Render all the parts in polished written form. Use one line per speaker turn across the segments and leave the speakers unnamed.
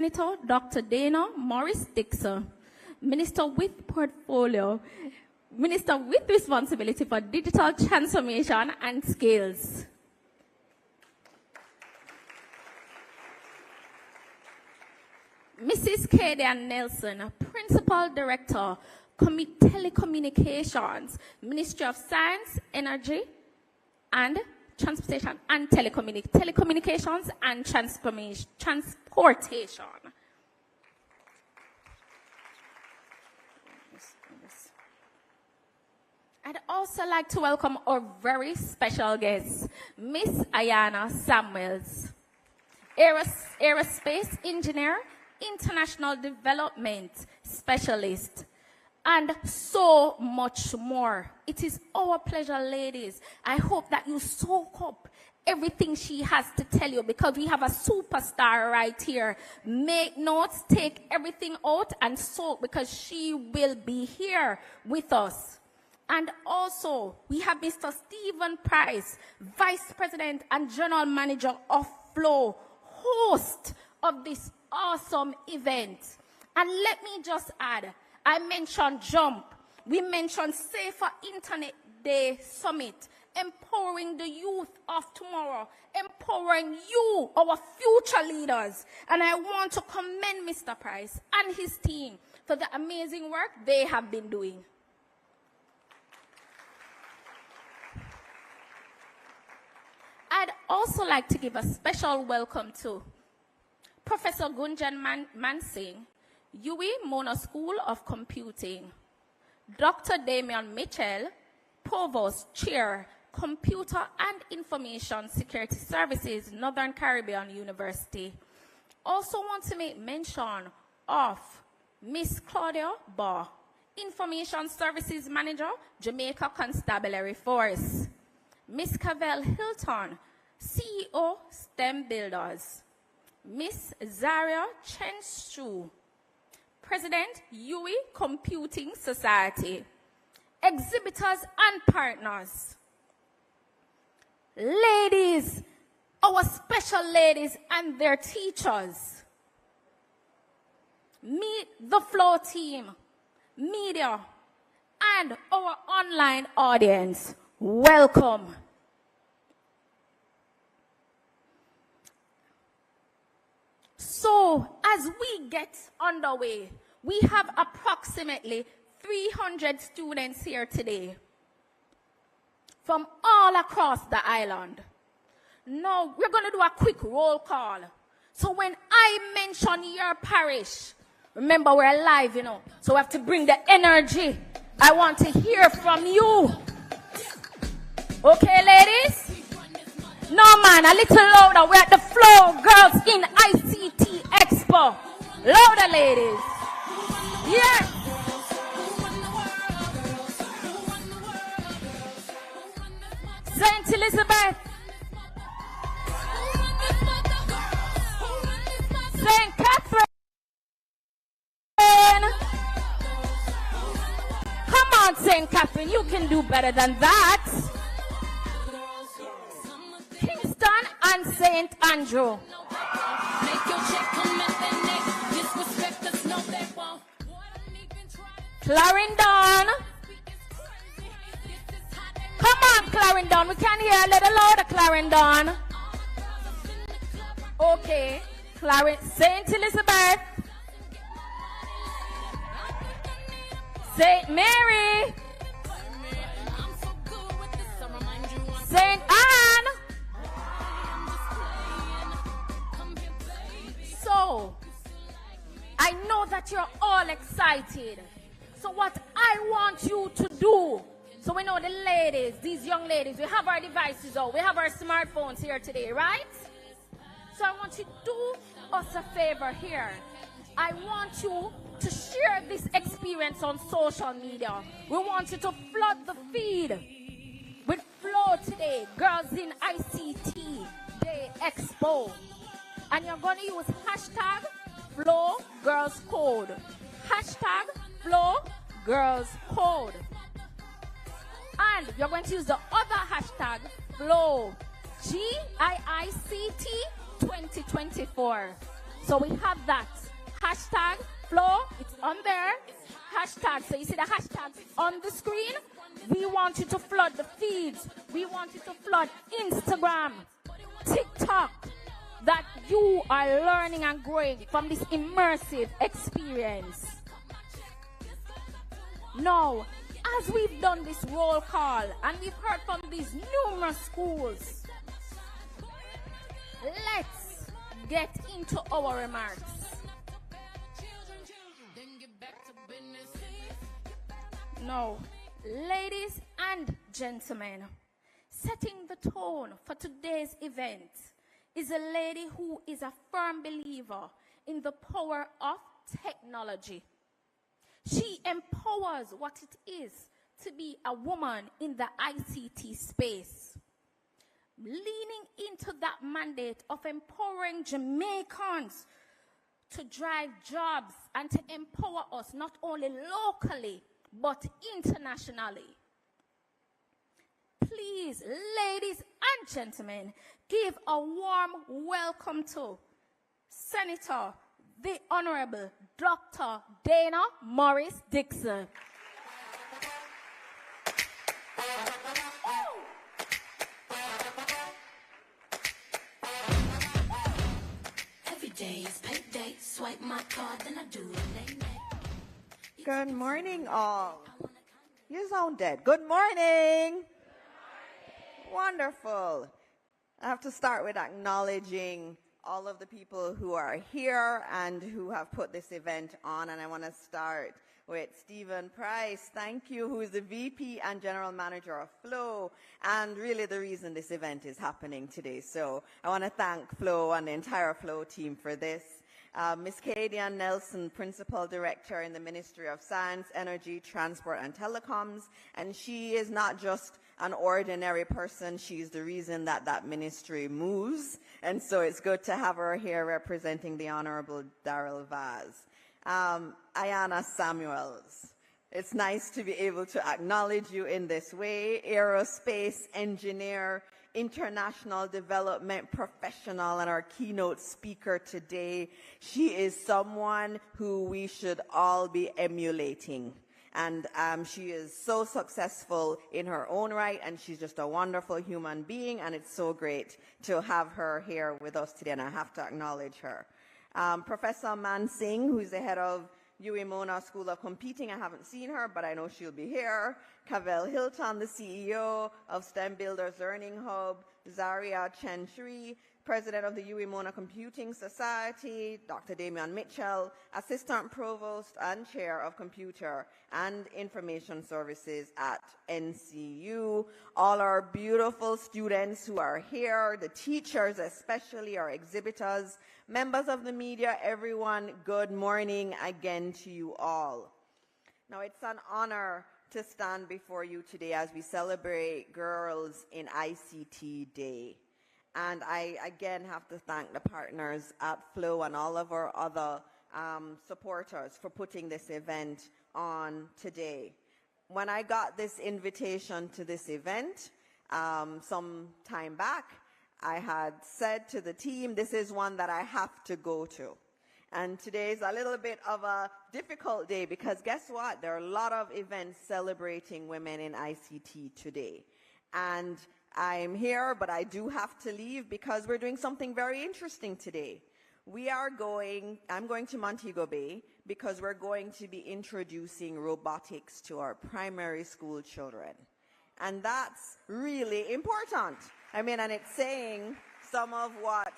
Senator Dr. Dana Morris-Dixon, Minister with responsibility for digital transformation and skills. Mrs. Kadian Nelson, Principal Director, Telecommunications, Ministry of Science, Energy, and Transportation and Telecommunications and Transportation. I'd also like to welcome our very special guest, Miss Ayana Samuels, Aerospace Engineer, International Development Specialist, and so much more. It is our pleasure, ladies. I hope that you soak up everything she has to tell you, because we have a superstar right here. Make notes, take everything out and soak, because she will be here with us. And also, we have Mr. Stephen Price, Vice President and General Manager of Flow, host of this awesome event. And let me just add, I mentioned JUMP. We mentioned Safer Internet Day Summit, empowering the youth of tomorrow, empowering you, our future leaders. And I want to commend Mr. Price and his team for the amazing work they have been doing. I'd also like to give a special welcome to Professor Gunjan Mansingh, UWI Mona School of Computing, Dr. Damian Mitchell, Provost Chair, Computer and Information Security Services, Northern Caribbean University. Also want to make mention of Miss Claudia Barr, Information Services Manager, Jamaica Constabulary Force, Miss Cavell Hilton, CEO, STEM Builders, Miss Zaria Chenstru, President, UWI Computing Society, exhibitors and partners, ladies, our special ladies and their teachers, meet the Flow team, media, and our online audience. Welcome. So, as we get underway, we have approximately 300 students here today from all across the island. Now, we're going to do a quick roll call. So when I mention your parish, remember we're live, you know, so we have to bring the energy. I want to hear from you. Okay, ladies? No, man, a little louder. We're at the Flow Girls in ICT EXPO. Louder, ladies. Yes. St. Elizabeth. St. Catherine. Come on, St. Catherine. You can do better than that. Kingston and St. Andrew. Clarendon. Come on, Clarendon. We can hear a little louder, Clarendon. Okay. St. Elizabeth. St. Mary. St. Anne. So, I know that you're all excited. So what I want you to do, so we know the ladies, these young ladies, we have our devices out, we have our smartphones here today, right? So I want you to do us a favor here. I want you to share this experience on social media. We want you to flood the feed with Flow today, Girls in ICT Day Expo. And you're going to use hashtag Flow Girls Code. Hashtag Flow Girls Code. And you're going to use the other hashtag Flow GIICT 2024. So we have that. Hashtag Flow, it's on there. Hashtag, so you see the hashtag on the screen? We want you to flood the feeds. We want you to flood Instagram, TikTok, that you are learning and growing from this immersive experience. Now, as we've done this roll call and we've heard from these numerous schools, let's get into our remarks. Now, ladies and gentlemen, setting the tone for today's event is a lady who is a firm believer in the power of technology. She empowers what it is to be a woman in the ICT space, leaning into that mandate of empowering Jamaicans to drive jobs and to empower us not only locally, but internationally. Please, ladies and gentlemen, give a warm welcome to Senator, the Honorable Dr. Dana Morris-Dixon.
Every day is payday, swipe my card, then I do it.
Good morning, all. You sound dead. Good morning. Wonderful. I have to start with acknowledging all of the people who are here and who have put this event on. And I want to start with Stephen Price. Thank you, who is the VP and General Manager of Flow, and really the reason this event is happening today. So I want to thank Flow and the entire Flow team for this. Ms. Kadian Nelson, Principal Director in the Ministry of Science, Energy, Transport and Telecoms. And she is not just an ordinary person, she's the reason that that ministry moves. And so it's good to have her here representing the Honorable Darrell Vaz. Ayana Samuels. It's nice to be able to acknowledge you in this way. Aerospace engineer, international development professional, and our keynote speaker today. She is someone who we should all be emulating. And she is so successful in her own right, and she's just a wonderful human being, and it's so great to have her here with us today, and I have to acknowledge her. Professor Man Singh, who's the head of UWI Mona School of Computing. I haven't seen her, but I know she'll be here. Cavell Hilton, the CEO of STEM Builders Learning Hub. Zaria Chen-Shree, President of the UWI Mona Computing Society. Dr. Damian Mitchell, Assistant Provost and Chair of Computer and Information Services at NCU. All our beautiful students who are here, the teachers especially, our exhibitors, members of the media, everyone, good morning again to you all. Now, it's an honor to stand before you today as we celebrate Girls in ICT Day. And I again have to thank the partners at Flow and all of our other supporters for putting this event on today. When I got this invitation to this event some time back, I had said to the team, this is one that I have to go to. And today is a little bit of a difficult day because guess what? There are a lot of events celebrating women in ICT today. And I'm here, but I do have to leave because we're doing something very interesting today. I'm going to Montego Bay because we're going to be introducing robotics to our primary school children. And that's really important. I mean, and it's saying some of what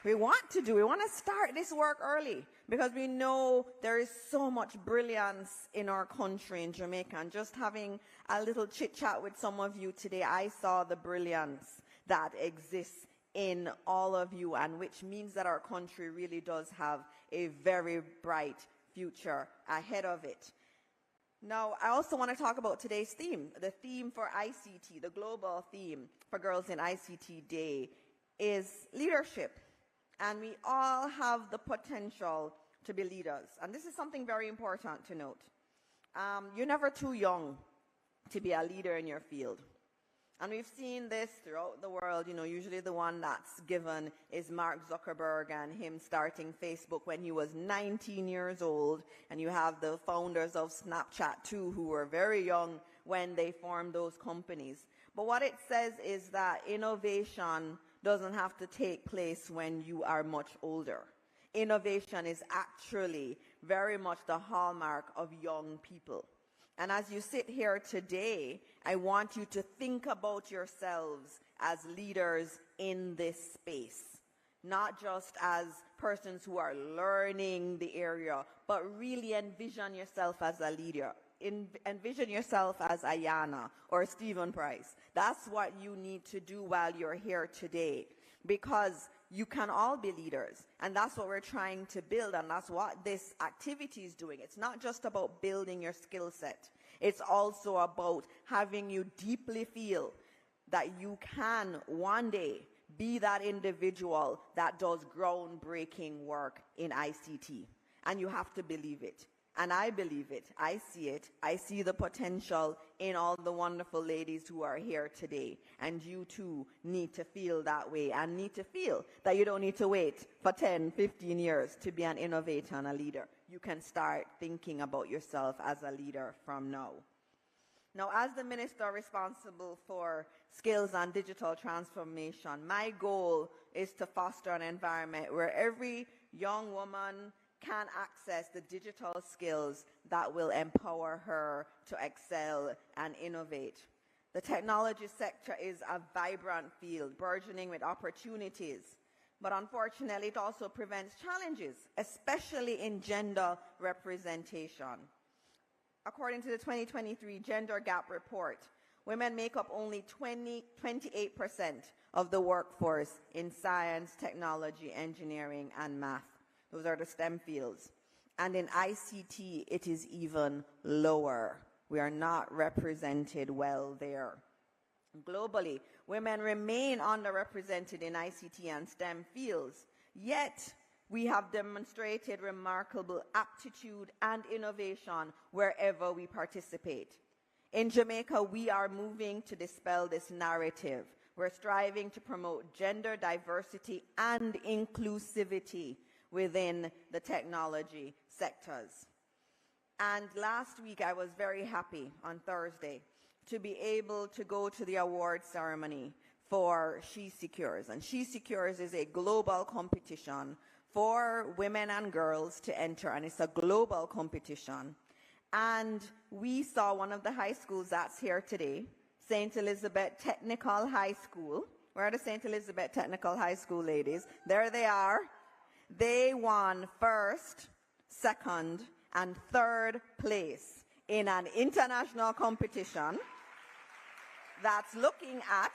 we want to do. We want to start this work early because we know there is so much brilliance in our country, in Jamaica. And just having a little chit chat with some of you today, I saw the brilliance that exists in all of you, and which means that our country really does have a very bright future ahead of it. Now, I also want to talk about today's theme. The theme for ICT, the global theme for Girls in ICT Day is leadership. And we all have the potential to be leaders. And this is something very important to note. You're never too young to be a leader in your field. And we've seen this throughout the world. Usually the one that's given is Mark Zuckerberg and him starting Facebook when he was 19 years old. And you have the founders of Snapchat too, who were very young when they formed those companies. But what it says is that innovation doesn't have to take place when you are much older. Innovation is actually very much the hallmark of young people. And as you sit here today, I want you to think about yourselves as leaders in this space. Not just as persons who are learning the area, but really envision yourself as a leader. Envision yourself as Ayanna or Stephen Price. That's what you need to do while you're here today, because you can all be leaders, and that's what we're trying to build, and that's what this activity is doing. It's not just about building your skill set. It's also about having you deeply feel that you can one day be that individual that does groundbreaking work in ICT. And you have to believe it. And I believe it. I see it. I see the potential in all the wonderful ladies who are here today. And you too need to feel that way and need to feel that you don't need to wait for 10, 15 years to be an innovator and a leader. You can start thinking about yourself as a leader from now. Now, as the minister responsible for skills and digital transformation, my goal is to foster an environment where every young woman can access the digital skills that will empower her to excel and innovate. The technology sector is a vibrant field, burgeoning with opportunities, but unfortunately it also presents challenges, especially in gender representation. According to the 2023 Gender Gap Report, women make up only 28% of the workforce in science, technology, engineering, and math. Those are the STEM fields. And in ICT, it is even lower. We are not represented well there. Globally, women remain underrepresented in ICT and STEM fields, yet we have demonstrated remarkable aptitude and innovation wherever we participate. In Jamaica, we are moving to dispel this narrative. We're striving to promote gender diversity and inclusivity within the technology sectors. And last week, I was very happy on Thursday to be able to go to the award ceremony for She Secures. And She Secures is a global competition for women and girls to enter, and it's a global competition. And we saw one of the high schools that's here today, St. Elizabeth Technical High School. Where are the St. Elizabeth Technical High School ladies? There they are. They won first, second, and third place in an international competition that's looking at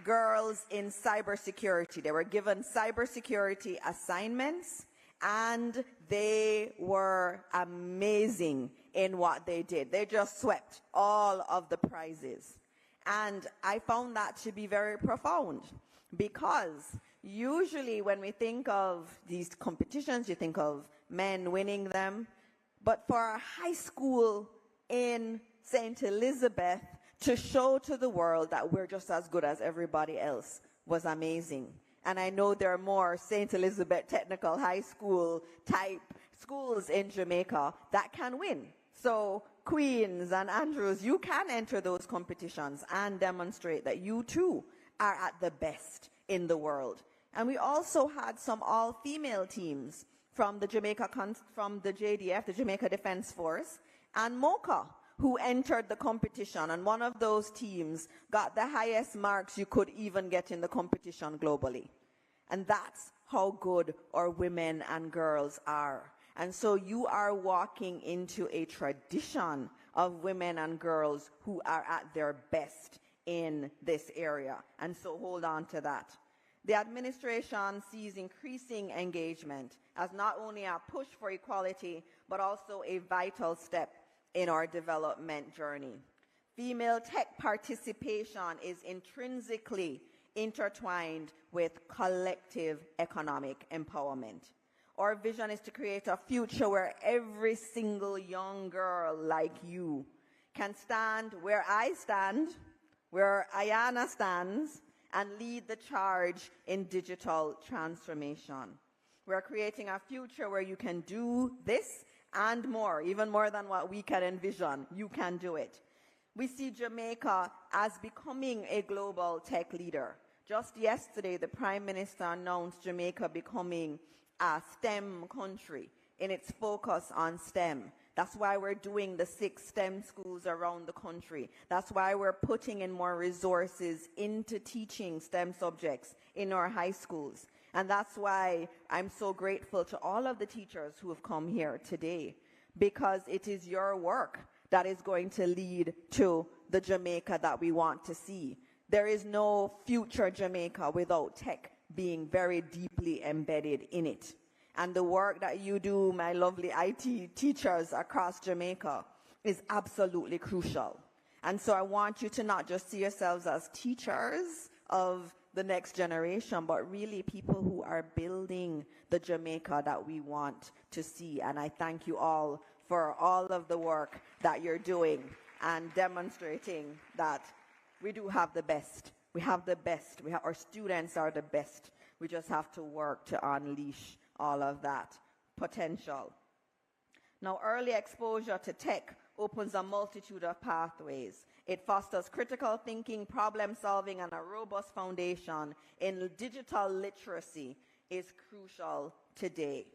girls in cybersecurity. They were given cybersecurity assignments, and they were amazing in what they did. They just swept all of the prizes. And I found that to be very profound, because usually when we think of these competitions, you think of men winning them. But for a high school in St. Elizabeth to show to the world that we're just as good as everybody else was amazing. And I know there are more St. Elizabeth Technical High School type schools in Jamaica that can win. So Queens and Andrews, you can enter those competitions and demonstrate that you too are at the best in the world. And we also had some all-female teams from the JDF, the Jamaica Defense Force, and MOCA, who entered the competition. And one of those teams got the highest marks you could even get in the competition globally. And that's how good our women and girls are. And so you are walking into a tradition of women and girls who are at their best in this area. And so hold on to that. The administration sees increasing engagement as not only a push for equality, but also a vital step in our development journey. Female tech participation is intrinsically intertwined with collective economic empowerment. Our vision is to create a future where every single young girl like you can stand where I stand where Ayana stands, and lead the charge in digital transformation. We're creating a future where you can do this and more, even more than what we can envision. You can do it. We see Jamaica as becoming a global tech leader. Just yesterday, the Prime Minister announced Jamaica becoming a STEM country in its focus on STEM. That's why we're doing the 6 STEM schools around the country. That's why we're putting in more resources into teaching STEM subjects in our high schools. And that's why I'm so grateful to all of the teachers who have come here today, because it is your work that is going to lead to the Jamaica that we want to see. There is no future Jamaica without tech being very deeply embedded in it. And the work that you do, my lovely IT teachers across Jamaica, is absolutely crucial. And so I want you to not just see yourselves as teachers of the next generation, but really people who are building the Jamaica that we want to see. And I thank you all for all of the work that you're doing and demonstrating that we do have the best. We have the best. Our students are the best. We just have to work to unleash all of that potential. Now, early exposure to tech opens a multitude of pathways. It fosters critical thinking, problem solving, and a robust foundation in digital literacy is crucial today.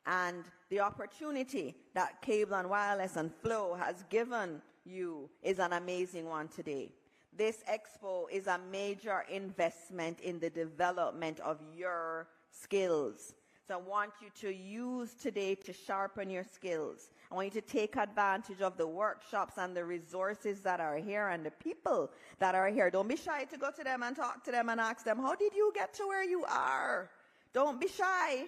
And the opportunity that Cable and Wireless and Flow has given you is an amazing one today. This expo is a major investment in the development of your skills. So I want you to use today to sharpen your skills. I want you to take advantage of the workshops and the resources that are here and the people that are here. Don't be shy to go to them and talk to them and ask them, how did you get to where you are? Don't be shy.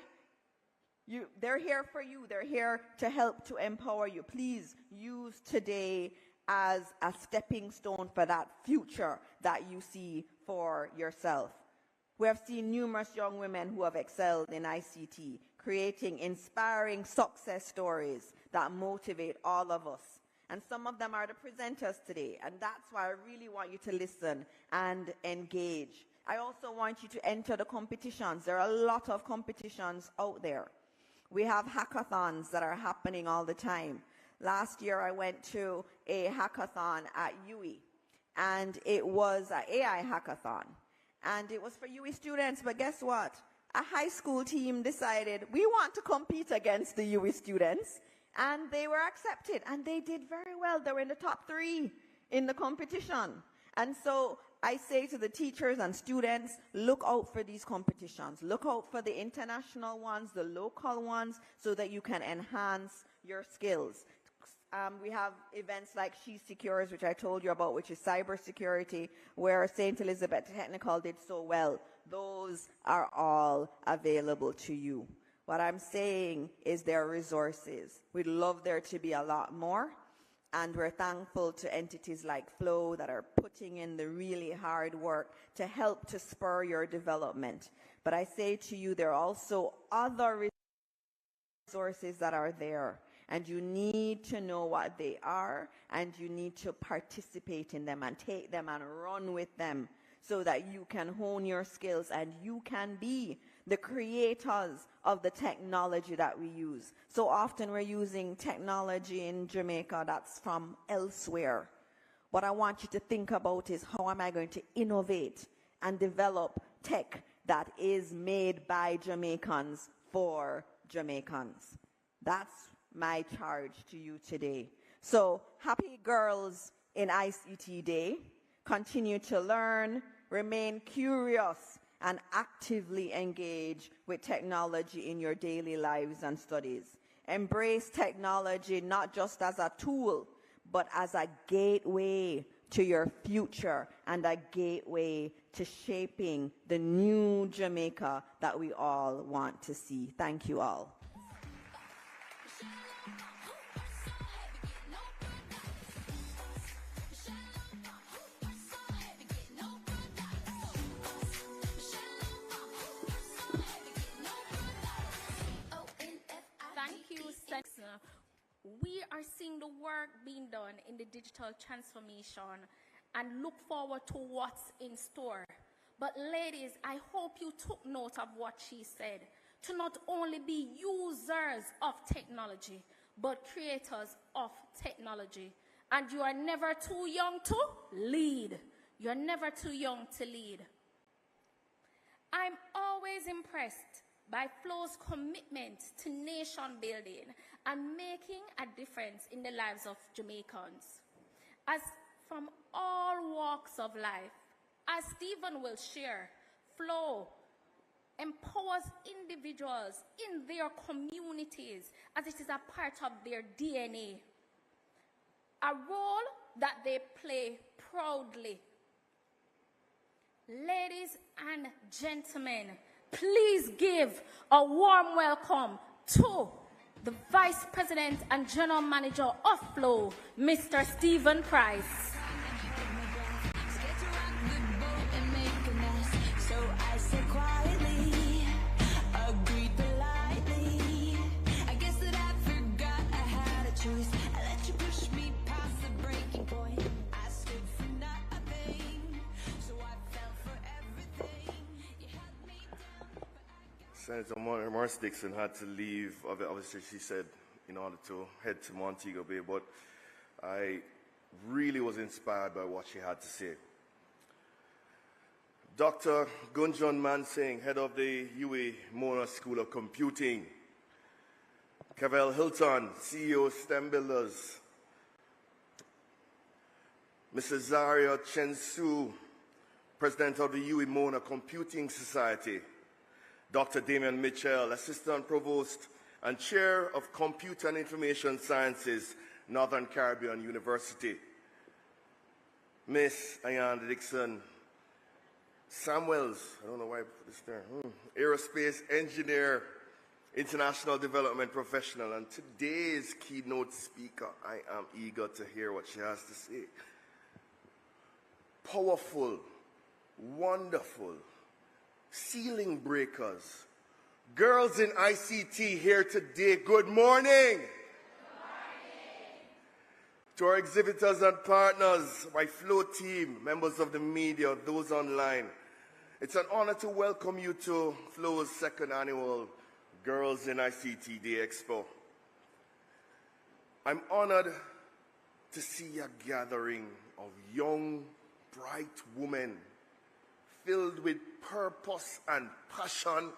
They're here for you. They're here to help to empower you. Please use today as a stepping stone for that future that you see for yourself. We have seen numerous young women who have excelled in ICT, creating inspiring success stories that motivate all of us. And some of them are the presenters today, and that's why I really want you to listen and engage. I also want you to enter the competitions. There are a lot of competitions out there. We have hackathons that are happening all the time. Last year I went to a hackathon at UWI, and it was an AI hackathon. And it was for UWI students, but guess what? A high school team decided, we want to compete against the UWI students, and they were accepted, and they did very well. They were in the top 3 in the competition. And so I say to the teachers and students, look out for these competitions. Look out for the international ones, the local ones, so that you can enhance your skills. We have events like She Secures, which I told you about, which is cybersecurity, where St. Elizabeth Technical did so well. Those are all available to you. What I'm saying is there are resources. We'd love there to be a lot more, and we're thankful to entities like Flow that are putting in the really hard work to help to spur your development. But I say to you, there are also other resources that are there. And you need to know what they are, and you need to participate in them and take them and run with them so that you can hone your skills and you can be the creators of the technology that we use. So often we're using technology in Jamaica that's from elsewhere. What I want you to think about is, how am I going to innovate and develop tech that is made by Jamaicans for Jamaicans? That's my charge to you today. So happy Girls in ICT Day. Continue to learn, remain curious, and actively engage with technology in your daily lives and studies. Embrace technology not just as a tool, but as a gateway to your future and a gateway to shaping the new Jamaica that we all want to see. Thank you all.
We are seeing the work being done in the digital transformation, and look forward to what's in store. But ladies, I hope you took note of what she said, to not only be users of technology, but creators of technology. And you are never too young to lead. You're never too young to lead. I'm always impressed by Flow's commitment to nation building and making a difference in the lives of Jamaicans. As from all walks of life, as Stephen will share, Flow empowers individuals in their communities as it is a part of their DNA, a role that they play proudly. Ladies and gentlemen, please give a warm welcome to the Vice President and General Manager of Flow, Mr. Stephen Price.
Senator Morris-Dixon had to leave, obviously she said, in order to head to Montego Bay, but I really was inspired by what she had to say. Dr. Gunjan Mansingh, head of the UA Mona School of Computing. Cavell Hilton, CEO STEM Builders. Mrs. Zaria Chensu, President of the UA Mona Computing Society. Dr. Damian Mitchell, Assistant Provost and Chair of Computer and Information Sciences, Northern Caribbean University. Miss Ayanda Dixon Samuels, I don't know why I put this there, aerospace engineer, international development professional, and today's keynote speaker. I am eager to hear what she has to say. Powerful, wonderful, ceiling breakers, girls in ICT here today. Good morning. Good morning. To our exhibitors and partners, my Flow team, members of the media, those online, it's an honor to welcome you to Flow's second annual Girls in ICT Day Expo. I'm honored to see a gathering of young, bright women filled with purpose and passion,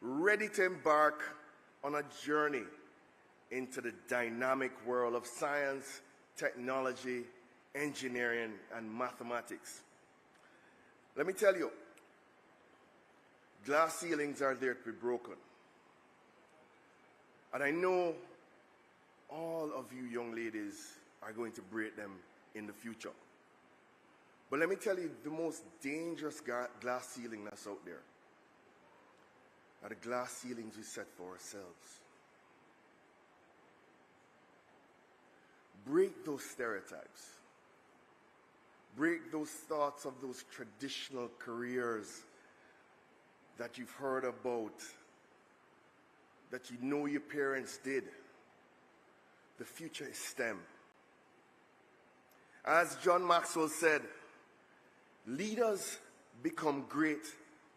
ready to embark on a journey into the dynamic world of science, technology, engineering, and mathematics. Let me tell you, glass ceilings are there to be broken. And I know all of you young ladies are going to break them in the future. But let me tell you, the most dangerous glass ceiling that's out there are the glass ceilings we set for ourselves. Break those stereotypes. Break those thoughts of those traditional careers that you've heard about, that you know your parents did. The future is STEM. As John Maxwell said, leaders become great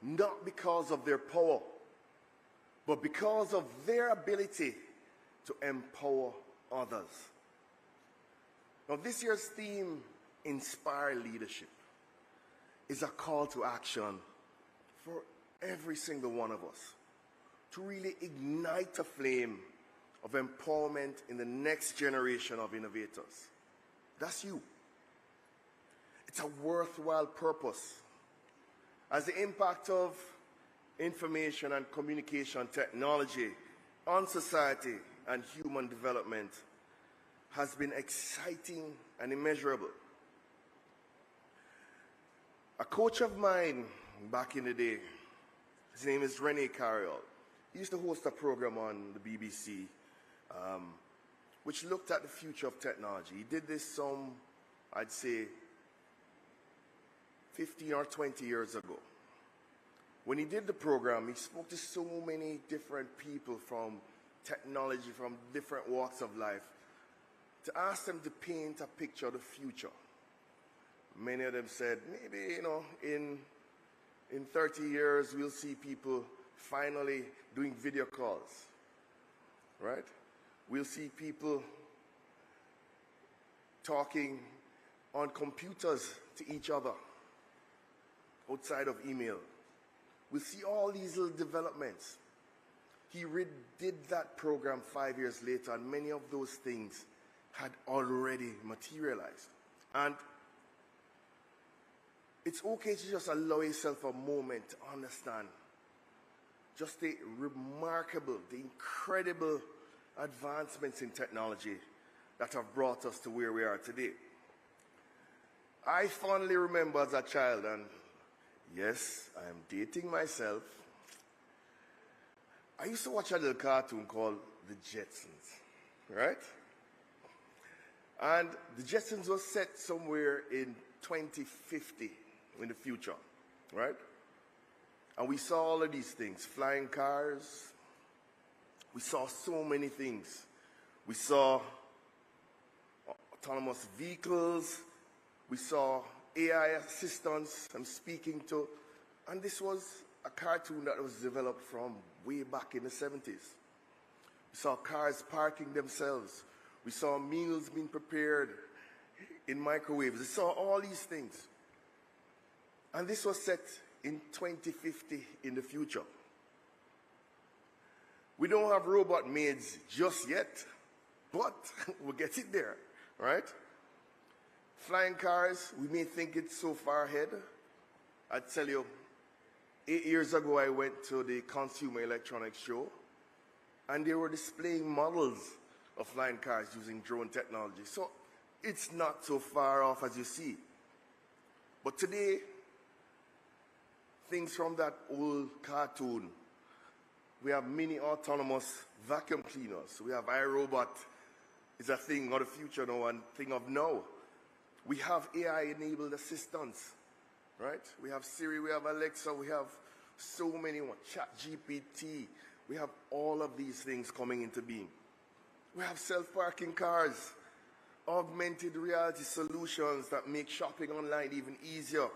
not because of their power, but because of their ability to empower others. Now, this year's theme, Inspire Leadership, is a call to action for every single one of us to really ignite a flame of empowerment in the next generation of innovators. That's you. It's a worthwhile purpose, as the impact of information and communication technology on society and human development has been exciting and immeasurable. A coach of mine back in the day, his name is Rene Carriol. He used to host a program on the BBC, which looked at the future of technology. He did this some, I'd say, 15 or 20 years ago. When he did the program, he spoke to so many different people from technology, from different walks of life, to ask them to paint a picture of the future. Many of them said, maybe, you know, in 30 years, we'll see people finally doing video calls, right? We'll see people talking on computers to each other outside of email. We'll see all these little developments. He did that program 5 years later, and many of those things had already materialized. And it's okay to just allow yourself a moment to understand just the remarkable, the incredible advancements in technology that have brought us to where we are today. I fondly remember as a child, and yes, I am dating myself, I used to watch a little cartoon called The Jetsons, right? And The Jetsons was set somewhere in 2050 in the future, right? And we saw all of these things, flying cars. We saw so many things. We saw autonomous vehicles. We saw AI assistants I'm speaking to. And this was a cartoon that was developed from way back in the 70s. We saw cars parking themselves. We saw meals being prepared in microwaves. We saw all these things. And this was set in 2050 in the future. We don't have robot maids just yet, but we'll get it there, right? Flying cars, we may think it's so far ahead. I tell you, 8 years ago I went to the Consumer Electronics Show, and they were displaying models of flying cars using drone technology. So it's not so far off as you see. But today, things from that old cartoon, we have mini autonomous vacuum cleaners. We have iRobot is a thing of the future now and thing of now. We have AI-enabled assistants, right? We have Siri, we have Alexa, we have so many, ChatGPT. We have all of these things coming into being. We have self-parking cars, augmented reality solutions that make shopping online even easier,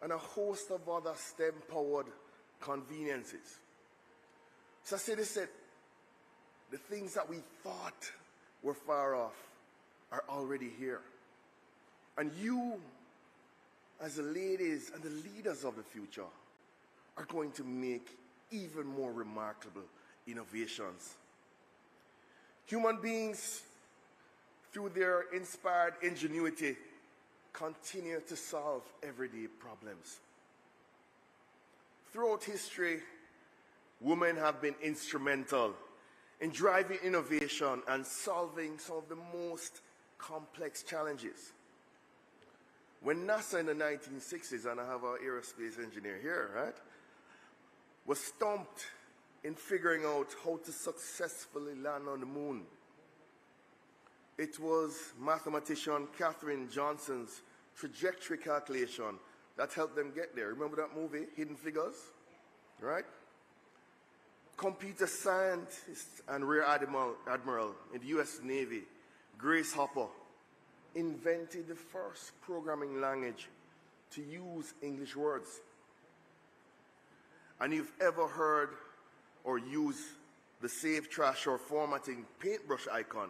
and a host of other STEM-powered conveniences. So I say this, the things that we thought were far off are already here. And you, as the ladies and the leaders of the future, are going to make even more remarkable innovations. Human beings, through their inspired ingenuity, continue to solve everyday problems. Throughout history, women have been instrumental in driving innovation and solving some of the most complex challenges. When NASA in the 1960s, and I have our aerospace engineer here, right, was stumped in figuring out how to successfully land on the moon, it was mathematician Katherine Johnson's trajectory calculation that helped them get there. Remember that movie, Hidden Figures? Right? Computer scientist and Rear Admiral in the US Navy, Grace Hopper, invented the first programming language to use English words. And you've ever heard or used the save trash or formatting paintbrush icon,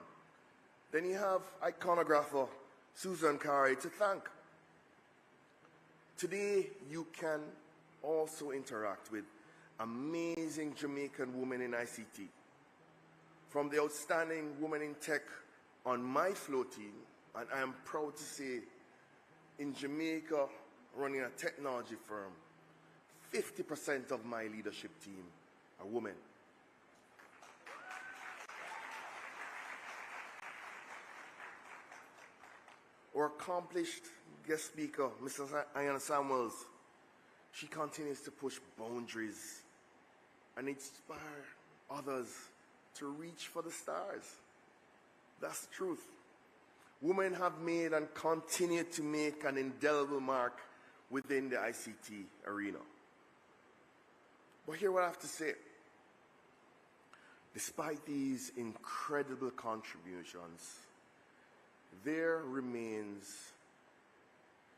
then you have iconographer Susan Carey to thank. Today, you can also interact with amazing Jamaican women in ICT. From the outstanding women in tech on my flow team, and I am proud to say, in Jamaica, running a technology firm, 50% of my leadership team are women. Our accomplished guest speaker, Mrs. Ayanna Samuels, she continues to push boundaries and inspire others to reach for the stars. That's the truth. Women have made and continue to make an indelible mark within the ICT arena. But here's what I have to say. Despite these incredible contributions, there remains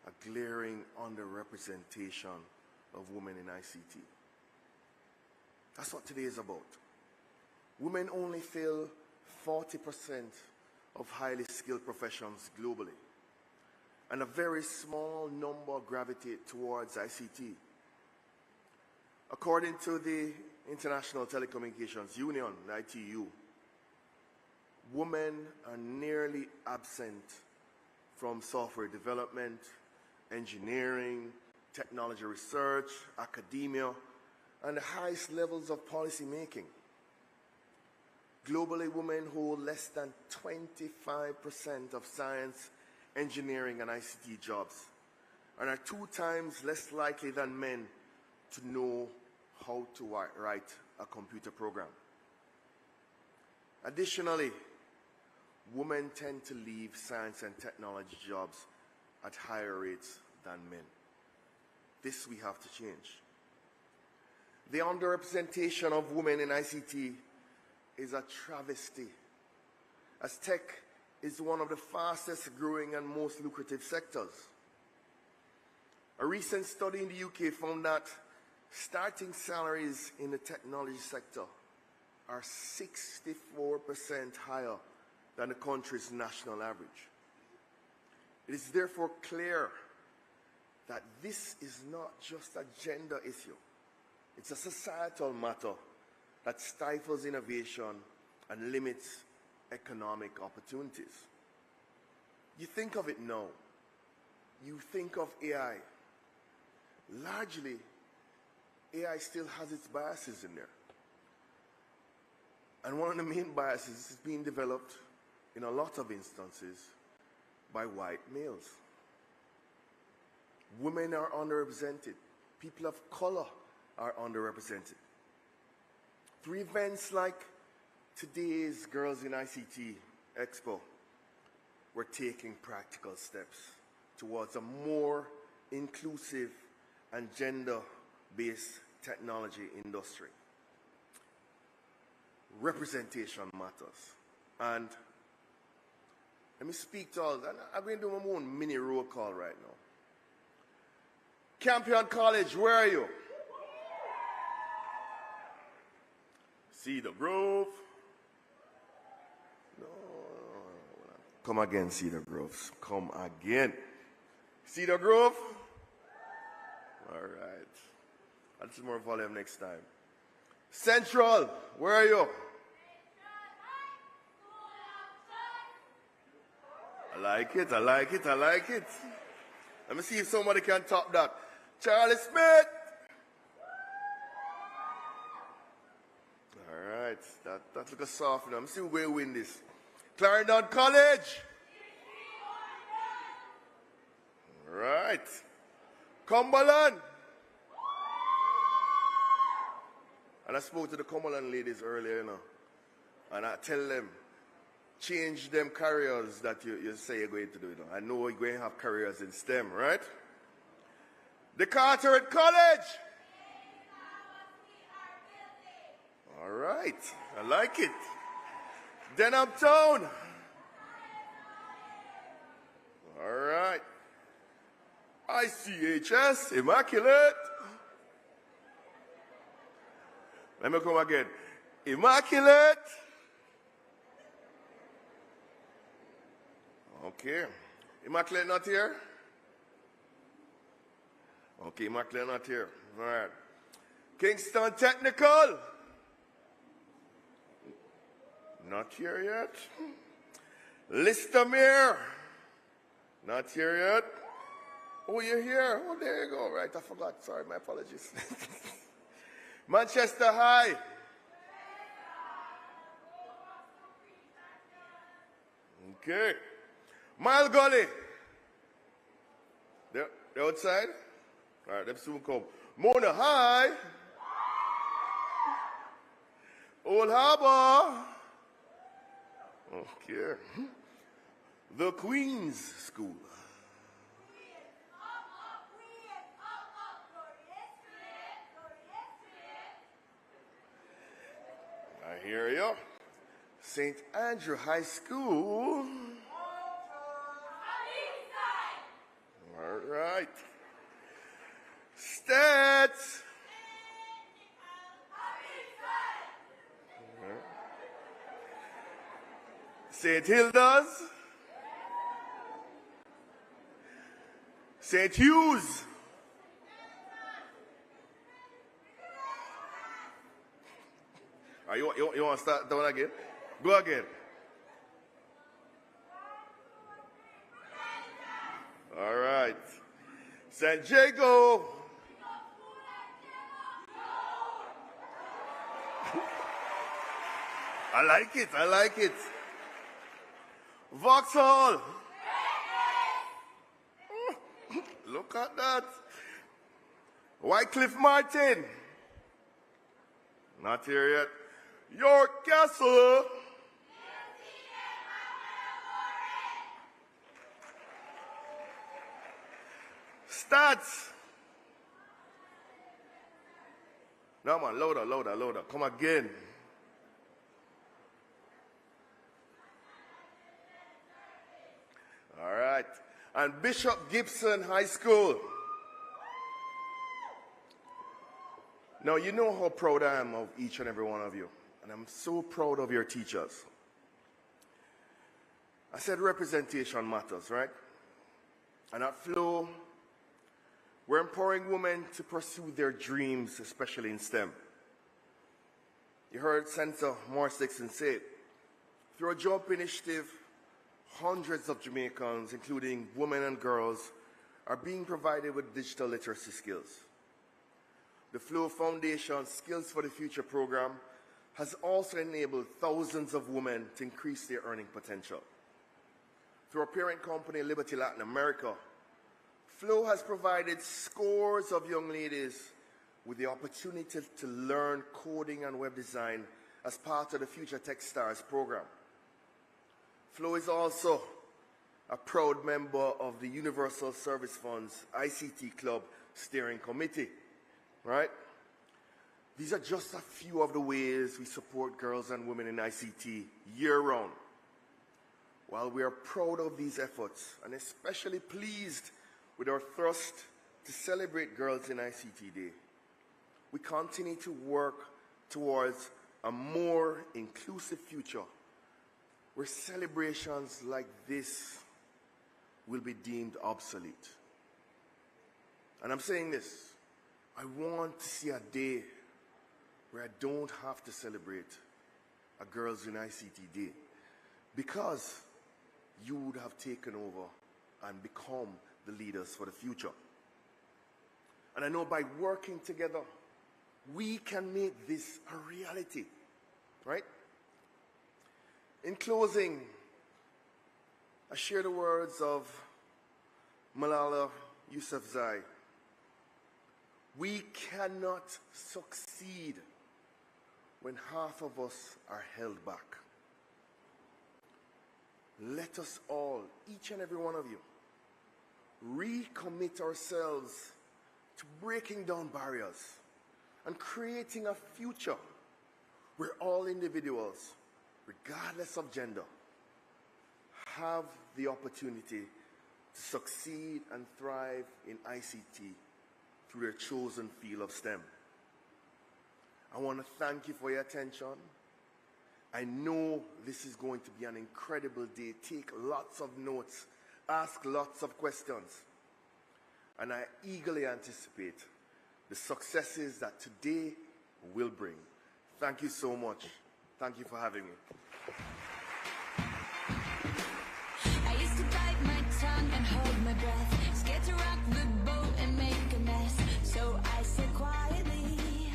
a glaring underrepresentation of women in ICT. That's what today is about. Women only fill 40% of highly skilled professions globally, and a very small number gravitate towards ICT. According to the International Telecommunications Union, the ITU, women are nearly absent from software development, engineering, technology research, academia, and the highest levels of policy making. Globally, women hold less than 25% of science, engineering, and ICT jobs, and are 2 times less likely than men to know how to write a computer program. Additionally, women tend to leave science and technology jobs at higher rates than men. This we have to change. The underrepresentation of women in ICT is a travesty, as tech is one of the fastest growing and most lucrative sectors. A recent study in the UK found that starting salaries in the technology sector are 64% higher than the country's national average. It is therefore clear that this is not just a gender issue. It's a societal matter that stifles innovation and limits economic opportunities. You think of it now. You think of AI. Largely, AI still has its biases in there. And one of the main biases is being developed in a lot of instances by white males. Women are underrepresented. People of color are underrepresented. Through events like today's Girls in ICT EXPO, we're taking practical steps towards a more inclusive and gender-based technology industry. Representation matters. And let me speak to all. I'm going to do my own mini roll call right now. Campion College, where are you? Cedar Grove. No. Come again, Cedar Grove. Come again. Cedar Grove? All right. I'll do more volume next time. Central, where are you? I like it, I like it, I like it. Let me see if somebody can top that. Charlie Smith. All right, that looks soft now. Let me see who will win this. Clarendon College. All right. Cumberland. And I spoke to the Cumberland ladies earlier, you know, and I tell them, change them careers that you say you're going to do. You know. I know you're going to have careers in STEM, right? The Carteret College. All right, I like it. Denham Town. All right. ICHS, Immaculate. Let me come again. Immaculate. Okay. Immaculate not here? Okay, Immaculate not here. All right. Kingston Technical. Not here yet. Listomere. Not here yet. Oh, you're here. Oh, there you go. Right, I forgot. Sorry, my apologies. Manchester High. Okay. Mile Gully. They're outside? All right, let's soon come. Mona High. Old Harbor. Okay. The Queen's School. I hear you. St. Andrew High School. All right. Stats. St. Hilda's. St. Hughes. You want to start that one again? Go again. All right. San Diego. I like it. I like it. Vauxhall. Look at that. Wycliffe Martin. Not here yet. York Castle. Stats. No, man, louder, louder, louder. Come again. All right. And Bishop Gibson High School. Now, you know how proud I am of each and every one of you. And I'm so proud of your teachers. I said representation matters, right? And at Flow, we're empowering women to pursue their dreams, especially in STEM. You heard Senator Morris-Dixon say it. Through a job initiative, hundreds of Jamaicans, including women and girls, are being provided with digital literacy skills. The Flow Foundation Skills for the Future program has also enabled thousands of women to increase their earning potential. Through our parent company, Liberty Latin America, Flow has provided scores of young ladies with the opportunity to learn coding and web design as part of the Future Tech Stars program. Flow is also a proud member of the Universal Service Fund's ICT Club Steering Committee, right? These are just a few of the ways we support girls and women in ICT year-round. While we are proud of these efforts and especially pleased with our thrust to celebrate Girls in ICT Day, we continue to work towards a more inclusive future where celebrations like this will be deemed obsolete. And I'm saying this, I want to see a day where I don't have to celebrate a Girls in ICT Day because you would have taken over and become the leaders for the future. And I know by working together, we can make this a reality, right? In closing, I share the words of Malala Yousafzai. We cannot succeed when half of us are held back. Let us all, each and every one of you, recommit ourselves to breaking down barriers and creating a future where all individuals, regardless of gender, have the opportunity to succeed and thrive in ICT through their chosen field of STEM. I want to thank you for your attention. I know this is going to be an incredible day. Take lots of notes, ask lots of questions, and I eagerly anticipate the successes that today will bring. Thank you so much. Thank you for having me.
I used to bite my tongue and hold my breath, scared to rock the boat and make a mess. So I said quietly,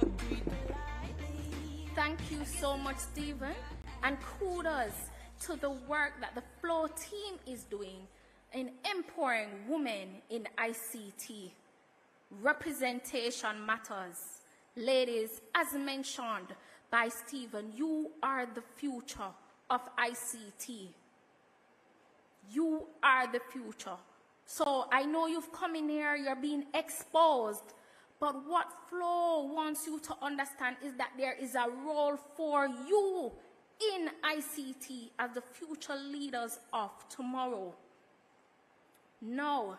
agreed politely.
Thank you so much, Stephen, and kudos to the work that the Flow team is doing in empowering women in ICT. Representation matters. Ladies, as mentioned by Stephen, you are the future of ICT. You are the future. So I know you've come in here, you're being exposed, but what Flow wants you to understand is that there is a role for you in ICT as the future leaders of tomorrow. Now,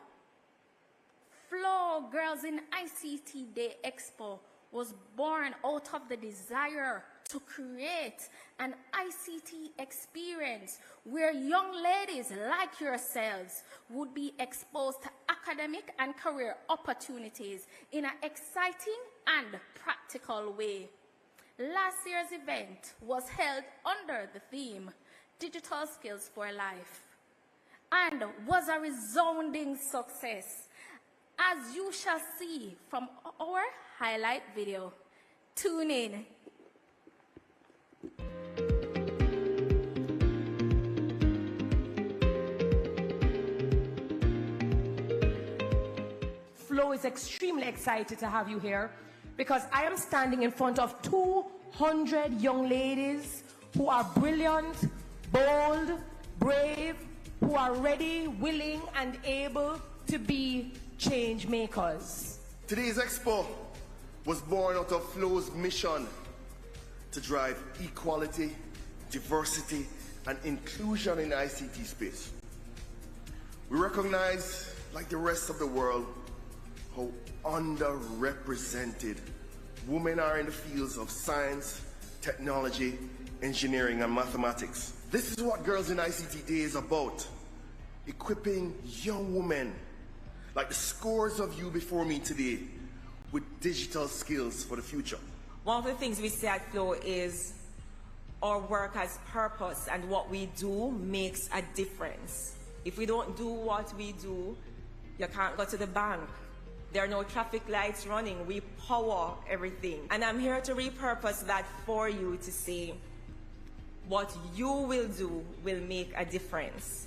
Flow Girls in ICT Day Expo was born out of the desire to create an ICT experience where young ladies like yourselves would be exposed to academic and career opportunities in an exciting and practical way. Last year's event was held under the theme Digital Skills for Life and was a resounding success, as you shall see from our highlight video. Tune in.
Flo is extremely excited to have you here because I am standing in front of 200 young ladies who are brilliant, bold, brave, who are ready, willing, and able to be change makers.
Today's Expo was born out of Flo's mission to drive equality, diversity, and inclusion in the ICT space. We recognize, like the rest of the world, how underrepresented women are in the fields of science, technology, engineering, and mathematics. This is what Girls in ICT Day is about, equipping young women like the scores of you before me today with digital skills for the future.
One of the things we say at Flow is our work has purpose, and what we do makes a difference. If we don't do what we do, you can't go to the bank. There are no traffic lights running. We power everything. And I'm here to repurpose that for you to say what you will do will make a difference.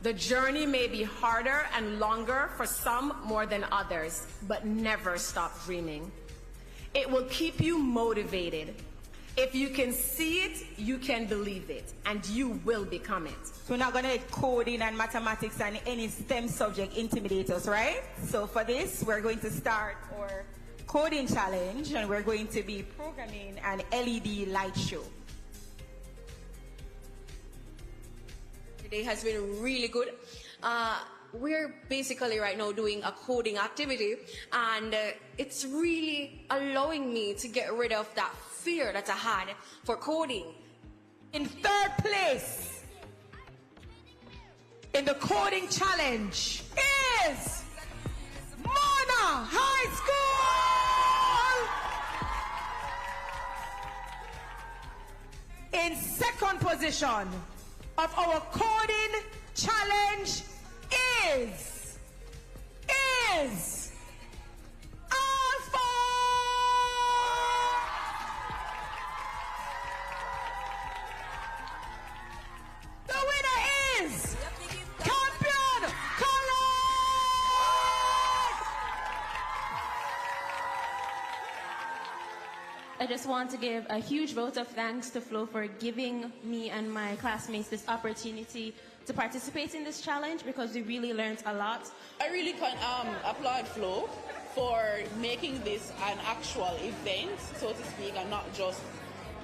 The journey may be harder and longer for some more than others, but never stop dreaming. It will keep you motivated. If you can see it, you can believe it, and you will become it.
We're not going to let coding and mathematics and any STEM subject intimidate us, right? So for this, we're going to start our coding challenge, and we're going to be programming an LED light show.
Today has been really good. We're basically right now doing a coding activity, and it's really allowing me to get rid of that fear that I had for coding.
In third place in the coding challenge is Mona High School. In second position of our coding challenge is Alpha. The winner is Champion College.
I just want to give a huge vote of thanks to Flo for giving me and my classmates this opportunity to participate in this challenge, because we really learned a lot.
I really can applaud Flo for making this an actual event, so to speak, and not just,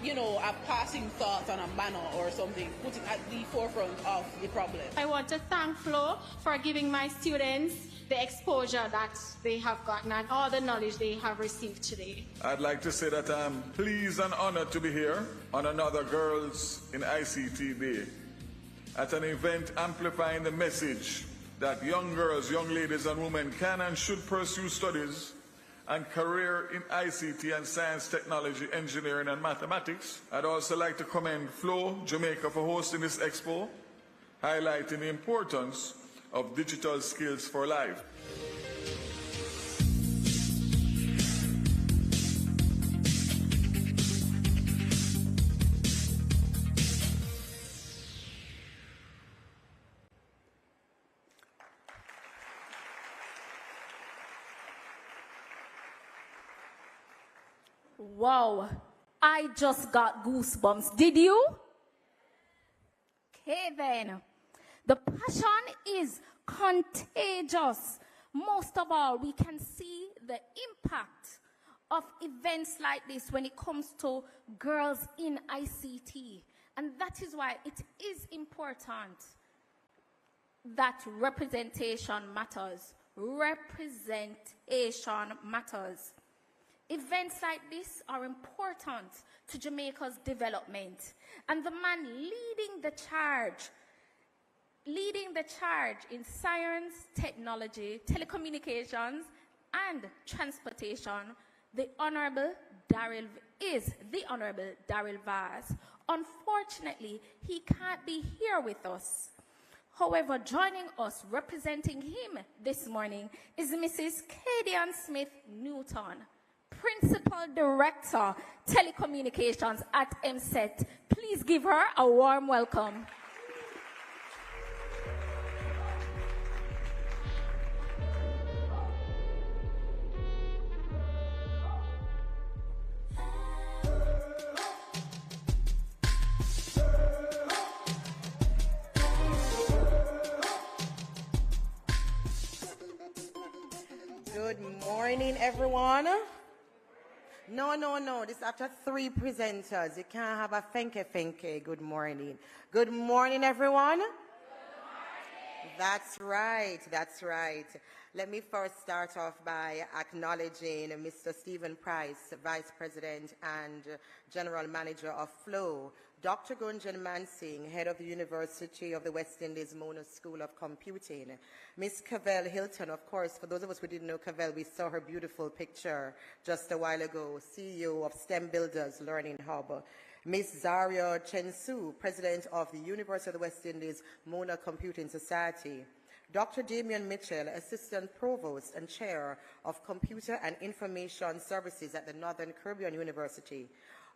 you know, a passing thought on a banner or something, put it at the forefront of the problem.
I want to thank Flo for giving my students the exposure that they have gotten and all the knowledge they have received today.
I'd like to say that I'm pleased and honored to be here on another Girls in ICT Day, at an event amplifying the message that young girls, young ladies and women can and should pursue studies and career in ICT and science, technology, engineering and mathematics. I'd also like to commend Flow, Jamaica, for hosting this expo, highlighting the importance of digital skills for life.
Wow, I just got goosebumps. Did you? Okay then. The passion is contagious. Most of all, we can see the impact of events like this when it comes to girls in ICT. And that is why it is important that representation matters. Representation matters. Events like this are important to Jamaica's development. And the man leading the charge in science, technology, telecommunications, and transportation, the Honorable Daryl Vaz. Unfortunately, he can't be here with us. However, joining us, representing him this morning, is Mrs. Kadian Smith Newton, Principal Director, Telecommunications at MSET. Please give her a warm welcome.
Good morning, everyone. No. This is after 3 presenters. You can't have a fenke. Good morning. Good morning, everyone. Good morning. That's right. Let me first start off by acknowledging Mr. Stephen Price, Vice President and General Manager of FLOW, Dr. Gunjan Mansingh, Head of the University of the West Indies Mona School of Computing, Ms. Cavell Hilton, of course, for those of us who didn't know Cavell, we saw her beautiful picture just a while ago, CEO of STEM Builders Learning Hub, Ms. Zaria Chensu, President of the University of the West Indies Mona Computing Society, Dr. Damian Mitchell, Assistant Provost and Chair of Computer and Information Services at the Northern Caribbean University.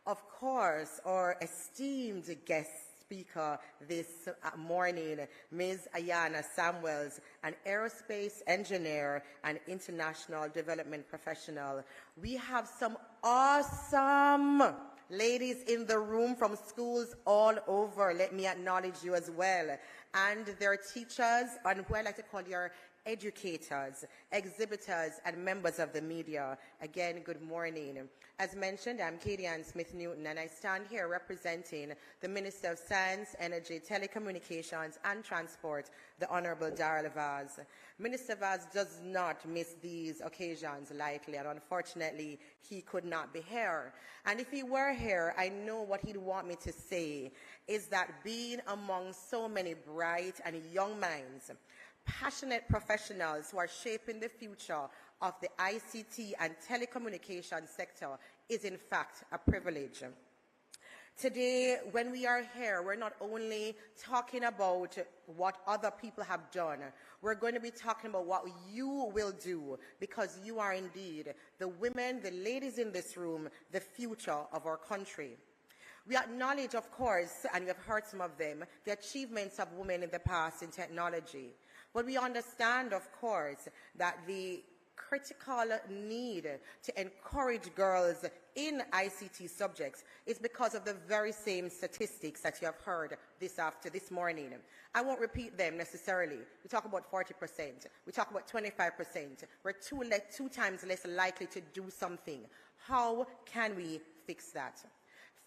Of course, our esteemed guest speaker this morning, Ms. Ayana Samuels, an aerospace engineer and international development professional. We have some awesome ladies in the room from schools all over. Let me acknowledge you as well. And their teachers, and who I like to call your educators, exhibitors, and members of the media. Again, good morning. As mentioned, I'm Kadian Smith Newton, and I stand here representing the Minister of Science, Energy, Telecommunications, and Transport, the Honorable Daryl Vaz. Minister Vaz does not miss these occasions lightly, and unfortunately, he could not be here. And if he were here, I know what he'd want me to say is that being among so many bright and young minds, passionate professionals who are shaping the future of the ICT and telecommunications sector is in fact a privilege. Today, when we are here, we're not only talking about what other people have done, we're going to be talking about what you will do, because you are indeed the women, the ladies in this room, the future of our country. We acknowledge, of course, and you have heard some of them, the achievements of women in the past in technology. But we understand, of course, that the critical need to encourage girls in ICT subjects is because of the very same statistics that you have heard this morning. I won't repeat them necessarily. We talk about 40%. We talk about 25%. We're two times less likely to do something. How can we fix that?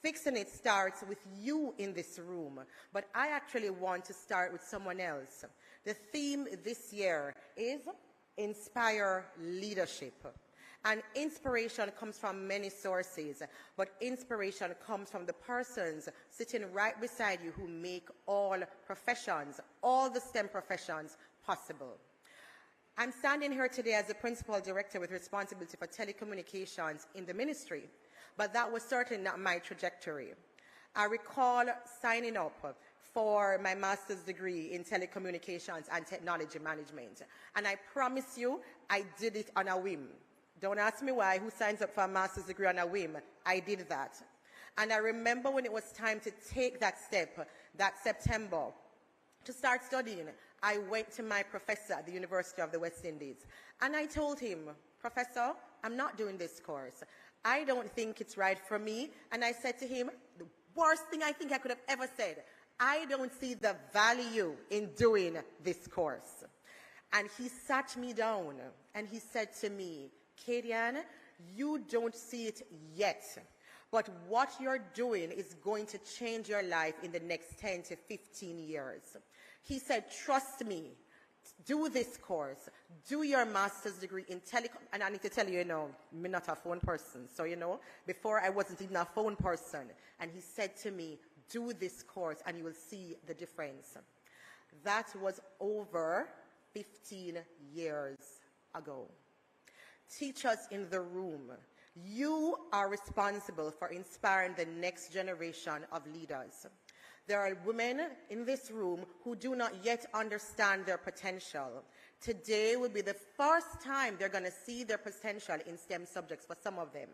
Fixing it starts with you in this room, but I actually want to start with someone else. The theme this year is Inspire Leadership. And inspiration comes from many sources, but inspiration comes from the persons sitting right beside you who make all professions, all the STEM professions possible. I'm standing here today as the Principal Director with responsibility for telecommunications in the ministry, but that was certainly not my trajectory. I recall signing up for my master's degree in telecommunications and technology management. And I promise you, I did it on a whim. Don't ask me why, who signs up for a master's degree on a whim? I did that. And I remember when it was time to take that step, that September, to start studying, I went to my professor at the University of the West Indies. And I told him, Professor, I'm not doing this course. I don't think it's right for me. And I said to him, the worst thing I think I could have ever said, I don't see the value in doing this course. And he sat me down and he said to me, Kadian, you don't see it yet, but what you're doing is going to change your life in the next 10 to 15 years. He said, trust me, do this course, do your master's degree in telecom. And I need to tell you, I'm not a phone person. So, before I wasn't even a phone person. And he said to me, do this course and you will see the difference. That was over 15 years ago. Teachers in the room, you are responsible for inspiring the next generation of leaders. There are women in this room who do not yet understand their potential. Today will be the first time they're going to see their potential in STEM subjects for some of them.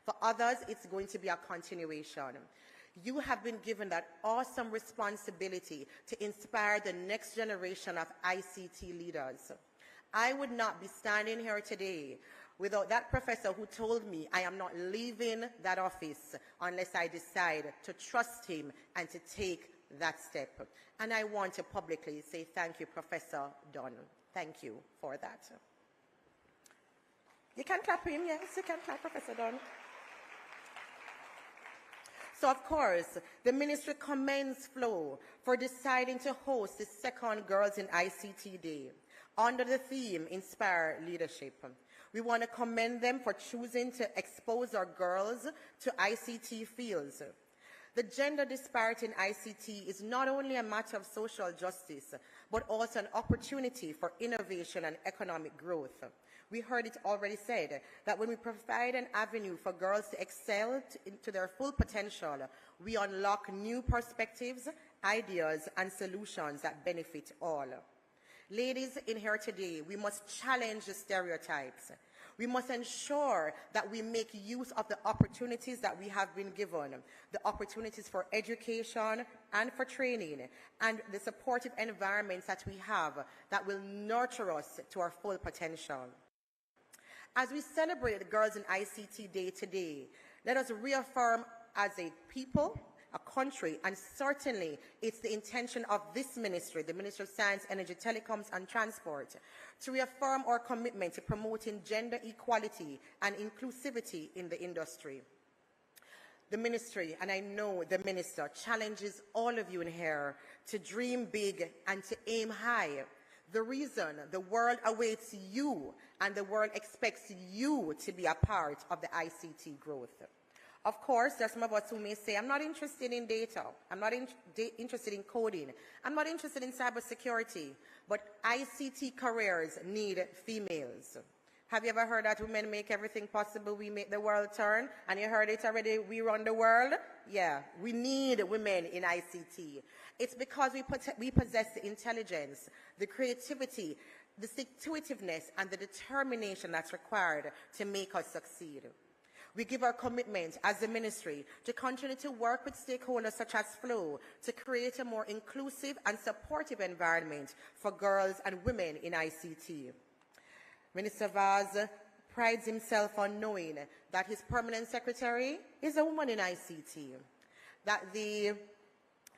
For others, it's going to be a continuation. You have been given that awesome responsibility to inspire the next generation of ICT leaders. I would not be standing here today without that professor who told me I am not leaving that office unless I decide to trust him and to take that step. And I want to publicly say thank you, Professor Dunn. Thank you for that. You can clap him, yes, you can clap Professor Dunn. So, of course, the ministry commends Flow for deciding to host the second Girls in ICT Day under the theme Inspire Leadership. We want to commend them for choosing to expose our girls to ICT fields. The gender disparity in ICT is not only a matter of social justice, but also an opportunity for innovation and economic growth. We heard it already said that when we provide an avenue for girls to excel to their full potential, we unlock new perspectives, ideas, and solutions that benefit all. Ladies in here today, we must challenge the stereotypes. We must ensure that we make use of the opportunities that we have been given, the opportunities for education and for training, and the supportive environments that we have that will nurture us to our full potential. As we celebrate the Girls in ICT Day today, let us reaffirm as a people, a country, and certainly it's the intention of this ministry, the Ministry of Science, Energy, Telecoms and Transport, to reaffirm our commitment to promoting gender equality and inclusivity in the industry. The ministry, and I know the minister, challenges all of you in here to dream big and to aim high. The reason the world awaits you and the world expects you to be a part of the ICT growth. Of course, there are some of us who may say, I'm not interested in data, I'm not interested in coding, I'm not interested in cybersecurity, but ICT careers need females. Have you ever heard that women make everything possible, we make the world turn? And you heard it already, we run the world? Yeah, we need women in ICT. It's because we possess the intelligence, the creativity, the stick-to-itiveness, and the determination that's required to make us succeed. We give our commitment as a ministry to continue to work with stakeholders such as Flow to create a more inclusive and supportive environment for girls and women in ICT. Minister Vaz prides himself on knowing that his permanent secretary is a woman in ICT, that the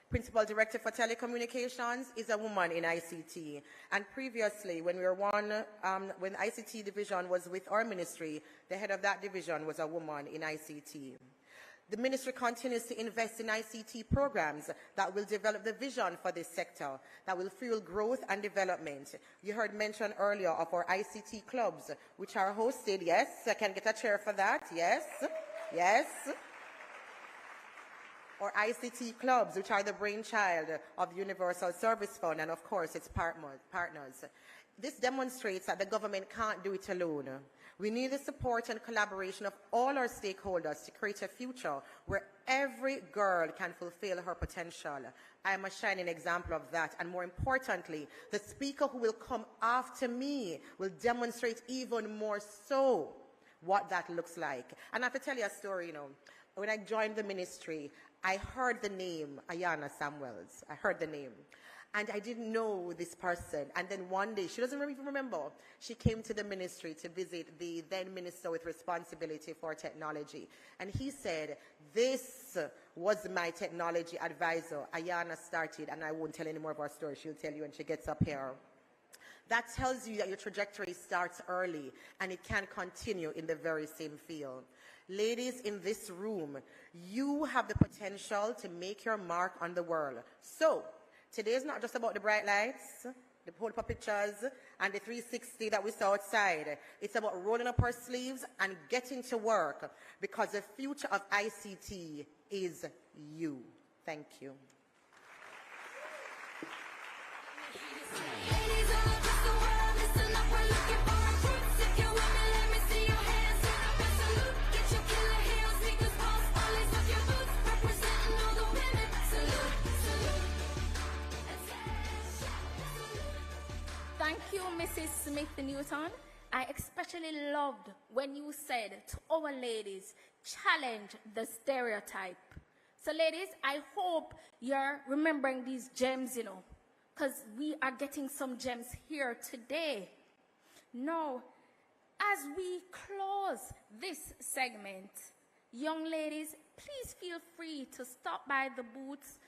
Principal Director for Telecommunications is a woman in ICT. And previously, when when ICT division was with our ministry, the head of that division was a woman in ICT. The ministry continues to invest in ICT programs that will develop the vision for this sector, that will fuel growth and development. You heard mention earlier of our ICT clubs, which are hosted, yes, I can get a chair for that, yes, yes. Or ICT clubs, which are the brainchild of the Universal Service Fund and, of course, its partners. This demonstrates that the government can't do it alone. We need the support and collaboration of all our stakeholders to create a future where every girl can fulfill her potential. I am a shining example of that. And more importantly, the speaker who will come after me will demonstrate even more so what that looks like. And I have to tell you a story, When I joined the ministry, I heard the name Ayana Samuels. I heard the name. And I didn't know this person. And then one day, she doesn't even remember, she came to the ministry to visit the then minister with responsibility for technology. And he said, this was my technology advisor. Ayana started, and I won't tell any more of our story. She'll tell you when she gets up here. That tells you that your trajectory starts early, and it can continue in the very same field. Ladies in this room, you have the potential to make your mark on the world. So, Today is not just about the bright lights, the whole pictures, and the 360 that we saw outside. It's about rolling up our sleeves and getting to work, because the future of ICT is you. Thank you.
Thank you, Mrs. Smith-Newton. I especially loved when you said to our ladies, challenge the stereotype. So ladies, I hope you're remembering these gems, because we are getting some gems here today. Now, as we close this segment, young ladies, please feel free to stop by the booths,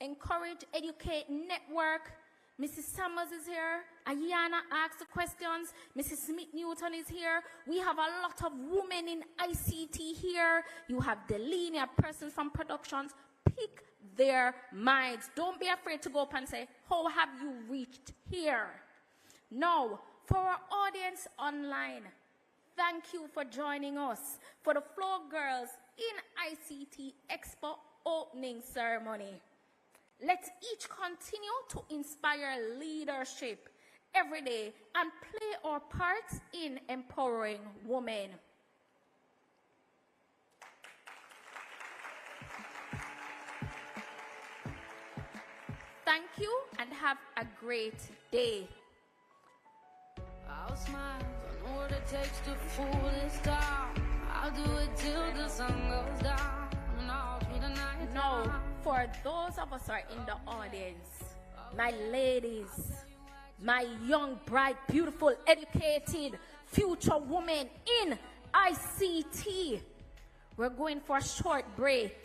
encourage, educate, network. Mrs. Summers is here. Ayana asks the questions. Mrs. Smith-Newton is here. We have a lot of women in ICT here. You have Delaney, persons from productions. Pick their minds. Don't be afraid to go up and say, how have you reached here? Now, for our audience online, thank you for joining us for the Flow Girls in ICT EXPO opening ceremony. Let's each continue to inspire leadership every day and play our parts in empowering women. Thank you and have a great day.
I'll smile, I know what it takes to fool this town. I'll do it till the sun goes down, and I'll be the night.
Now, for those of us who are in the audience, my ladies, my young, bright, beautiful, educated, future women in ICT, we're going for a short break.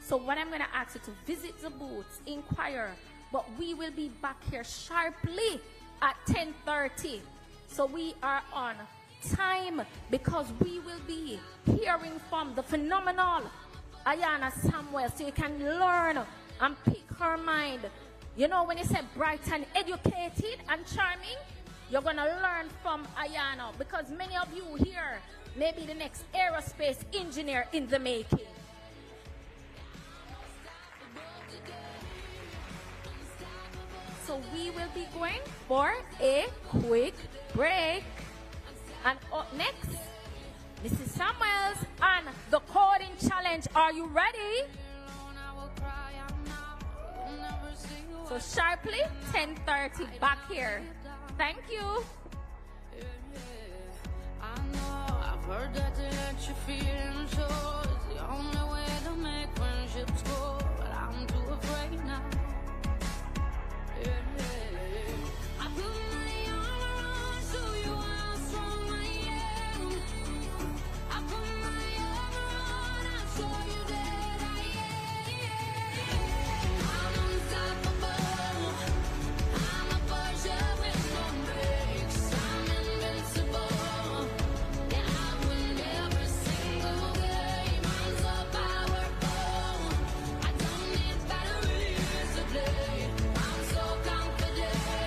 So what I'm going to ask you to visit the booths, inquire, but we will be back here sharply at 10:30. So we are on time because we will be hearing from the phenomenal Ayana Samuel, so you can learn and pick her mind. You know, when you say bright and educated and charming, you're going to learn from Ayana, because many of you here may be the next aerospace engineer in the making. So we will be going for a quick break. And up next, Mrs. Samuels and the coding challenge. Are you ready? So sharply, 10:30 back here. Thank you.
I know I've heard that to let you feel so